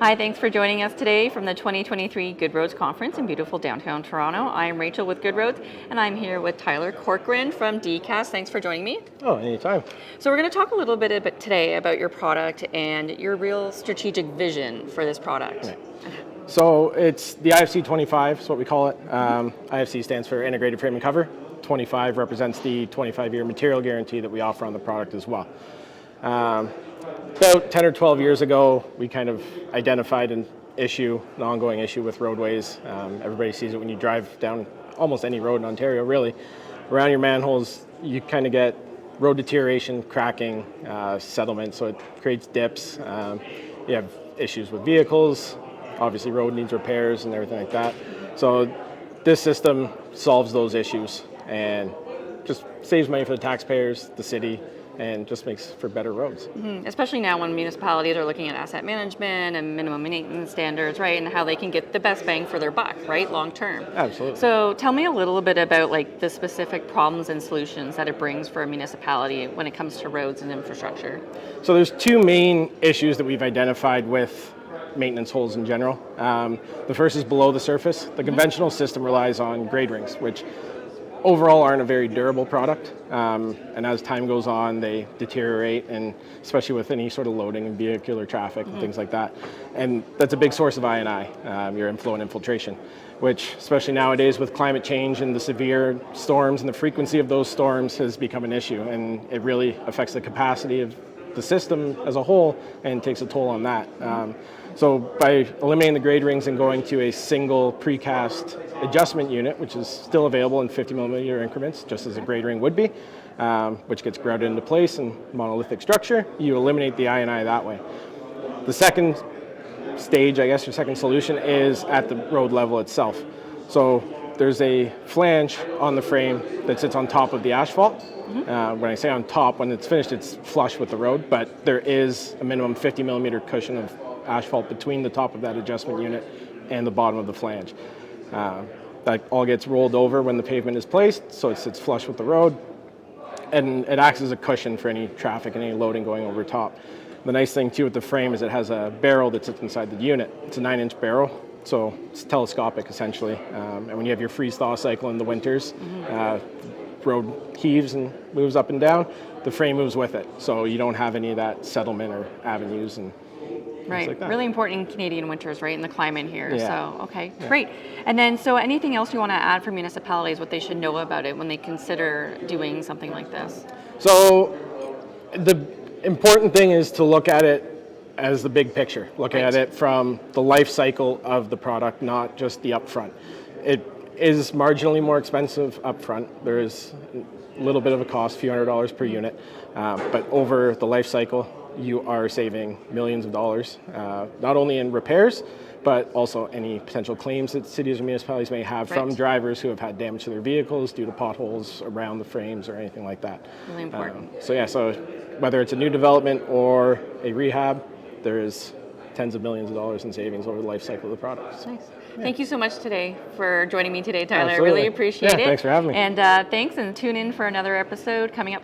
Hi, thanks for joining us today from the 2023 Good Roads Conference in beautiful downtown Toronto. I'm Rachel with Good Roads, and I'm here with Tyler Corcoran from Decast. Thanks for joining me. Oh, anytime. So we're going to talk a little bit today about your product and your real strategic vision for this product. Right. So it's the IFC 25 is what we call it. IFC stands for Integrated Frame and Cover. 25 represents the 25-year material guarantee that we offer on the product as well. About 10 or 12 years ago, we kind of identified an ongoing issue with roadways. Everybody sees it when you drive down almost any road in Ontario, really. Around your manholes, you kind of get road deterioration, cracking, settlement, so it creates dips. You have issues with vehicles. Obviously, road needs repairs and everything like that. So this system solves those issues and just saves money for the taxpayers, the city, and just makes for better roads. Mm-hmm. Especially now when municipalities are looking at asset management and minimum maintenance standards, right, and how they can get the best bang for their buck, right, long term. Absolutely. So tell me a little bit about like the specific problems and solutions that it brings for a municipality when it comes to roads and infrastructure. So there's two main issues that we've identified with maintenance holes in general. The first is below the surface. The conventional system relies on grade rings, which overall aren't a very durable product, and as time goes on they deteriorate, and especially with any sort of loading and vehicular traffic and things like that, and that's a big source of I&I, your inflow and infiltration, which especially nowadays with climate change and the severe storms and the frequency of those storms has become an issue, and it really affects the capacity of the system as a whole and takes a toll on that. So by eliminating the grade rings and going to a single precast adjustment unit, which is still available in 50 millimeter increments, just as a grade ring would be, which gets grouted into place in monolithic structure, you eliminate the I&I that way. The second stage, I guess, or second solution is at the road level itself. So there's a flange on the frame that sits on top of the asphalt. When I say on top, when it's finished, it's flush with the road, but there is a minimum 50 millimeter cushion of asphalt between the top of that adjustment unit and the bottom of the flange. That all gets rolled over when the pavement is placed, so it sits flush with the road, and it acts as a cushion for any traffic and any loading going over top. The nice thing too with the frame is it has a barrel that sits inside the unit. It's a 9-inch barrel, so it's telescopic essentially, and when you have your freeze-thaw cycle in the winters, road heaves and moves up and down, the frame moves with it, so you don't have any of that settlement or avenues and right, like that. Really important in Canadian winters, right, in the climate here. Yeah. So, okay, great. And then, so anything else you want to add for municipalities, what they should know about it when they consider doing something like this? So the important thing is to look at it as the big picture. Look at it from the life cycle of the product, not just the upfront. It is marginally more expensive upfront. There is a little bit of a cost, a few $100s per unit, but over the life cycle, you are saving millions of dollars, not only in repairs, but also any potential claims that cities or municipalities may have from drivers who have had damage to their vehicles due to potholes around the frames or anything like that. Really important. So whether it's a new development or a rehab, there is tens of millions of dollars in savings over the life cycle of the product. Nice. Yeah. Thank you so much today for joining me today, Tyler. Absolutely. I really appreciate it. Thanks for having me. And thanks, and tune in for another episode coming up tomorrow.